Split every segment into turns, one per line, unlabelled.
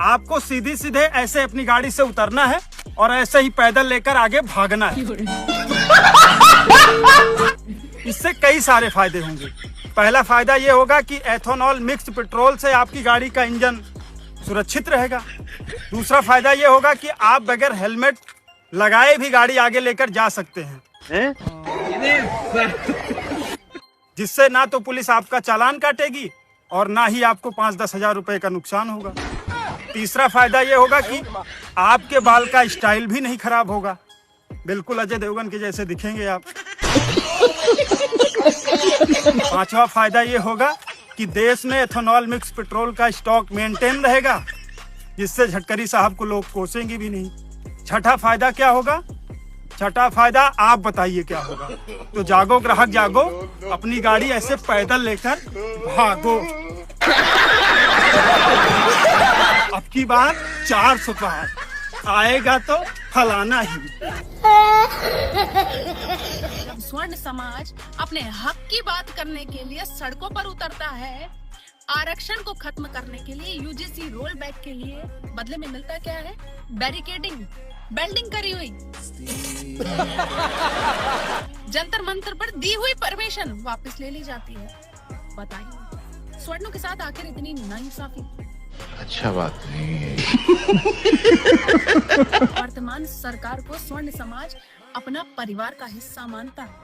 आपको सीधी सीधे ऐसे अपनी गाड़ी से उतरना है और ऐसे ही पैदल लेकर आगे भागना है। इससे कई सारे फायदे होंगे। पहला फायदा ये होगा कि एथेनॉल मिक्स पेट्रोल से आपकी गाड़ी का इंजन सुरक्षित रहेगा। दूसरा फायदा ये होगा कि आप बगैर हेलमेट लगाए भी गाड़ी आगे लेकर जा सकते हैं, जिससे ना तो पुलिस आपका चालान काटेगी और ना ही आपको 5-10 हजार रुपए का नुकसान होगा। तीसरा फायदा ये होगा कि आपके बाल का स्टाइल भी नहीं खराब होगा, बिल्कुल अजय देवगन के जैसे दिखेंगे आप। पांचवा फायदा ये होगा कि देश में एथेनॉल मिक्स पेट्रोल का स्टॉक मेंटेन रहेगा, जिससे झटकरी साहब को लोग कोसेंगे भी नहीं। छठा फायदा क्या होगा? छठा फायदा आप बताइए क्या होगा? तो जागो ग्राहक जागो, अपनी गाड़ी ऐसे पैदल लेकर भागो। अब की बार 400 पार आएगा तो फलाना ही।
स्वर्ण समाज अपने हक की बात करने के लिए सड़कों पर उतरता है, आरक्षण को खत्म करने के लिए यूजीसी रोल बैक के लिए बदले में मिलता क्या है? बैरिकेडिंग, बेल्डिंग करी हुई। जंतर मंतर पर दी हुई परमिशन वापस ले ली जाती है। बताइए स्वर्णों के साथ आखिर इतनी नाइंसाफी?
अच्छा बात नहीं है।
वर्तमान सरकार को स्वर्ण समाज अपना परिवार का हिस्सा मानता है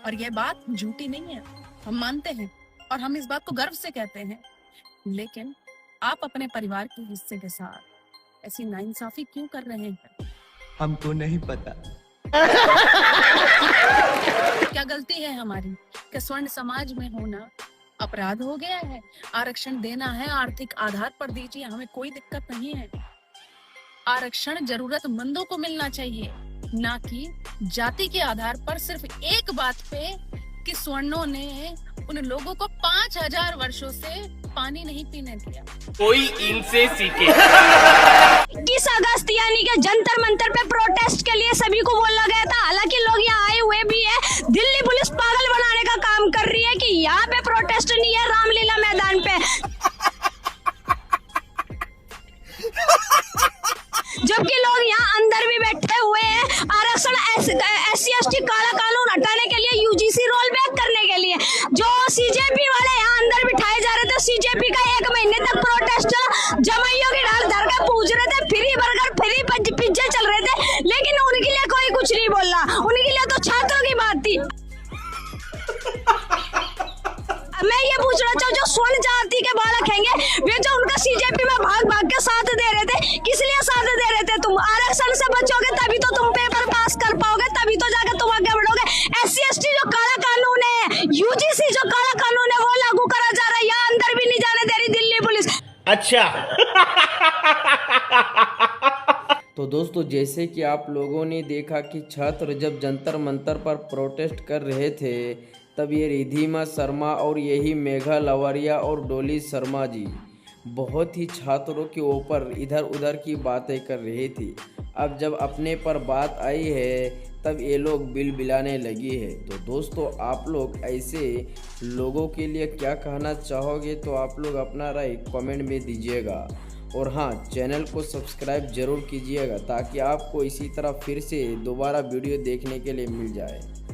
और यह बात झूठी नहीं है, हम मानते हैं और हम इस बात को गर्व से कहते हैं। लेकिन आप अपने परिवार के हिस्से के साथ ऐसी नाइंसाफी क्यों कर रहे हैं?
हमको नहीं पता।
क्या गलती है हमारी कि स्वर्ण समाज में होना अपराध हो गया है? आरक्षण देना है, आर्थिक आधार पर दीजिए, हमें कोई दिक्कत नहीं है। आरक्षण जरूरतमंदों को मिलना चाहिए, ना कि जाति के आधार पर सिर्फ एक बात पे कि स्वर्णों ने उन लोगों को 5000 वर्षों से पानी नहीं पीने दिया।
कोई इनसे सीखे।
21 अगस्त यानी कि जंतर मंतर पे प्रोटेस्ट के लिए सभी को बोला गया था। हालांकि लोग यहाँ आए हुए भी है। दिल्ली पुलिस पागल बनाने का काम कर रही है कि यहाँ पे प्रोटेस्ट नहीं है, रामलीला मैदान पे। जबकि लोग यहाँ अंदर भी बैठे हुए हैं आरक्षण SC/ST काला कानून हटाने के लिए, यूजीसी रोल बैक करने के लिए। जो सीजेपी वाले यहाँ अंदर बिठाए जा रहे थे, सीजेपी का 1 महीने तक प्रोटेस्ट जमाइयों की ढाल धर कर पूछ रहे थे, फ्री बर्गर फ्री पिज्जे चल रहे थे, लेकिन उनके लिए कोई कुछ नहीं बोला। उनके लिए तो छात्रों की बात थी। मैं ये पूछना चाहूँ, जो स्वर्ण जाति के बालक हैंगे, वे जो उनका सीजेपी में भाग भाग के साथ दे रहे थे, किस लिए साथ दे रहे थे? तुम आरक्षण से बचोगे तभी तो तुम पेपर पास कर पाओगे, तभी तो जाकर तुम आगे बढ़ोगे। SC/ST जो काला कानून है, यूजीसी जो काला कानून है, वो लागू करा जा रहा है। यहाँ अंदर भी नहीं जाने दे रही दिल्ली पुलिस।
अच्छा।
तो दोस्तों, जैसे कि आप लोगों ने देखा कि छात्र जब जंतर मंतर पर प्रोटेस्ट कर रहे थे, तब ये रिद्धिमा शर्मा और यही मेघा लवरिया और डोली शर्मा जी बहुत ही छात्रों के ऊपर इधर उधर की बातें कर रही थी। अब जब अपने पर बात आई है, तब ये लोग बिल बिलाने लगी है। तो दोस्तों, आप लोग ऐसे लोगों के लिए क्या कहना चाहोगे? तो आप लोग अपना राय कमेंट में दीजिएगा। और हाँ, चैनल को सब्सक्राइब जरूर कीजिएगा ताकि आपको इसी तरह फिर से दोबारा वीडियो देखने के लिए मिल जाए।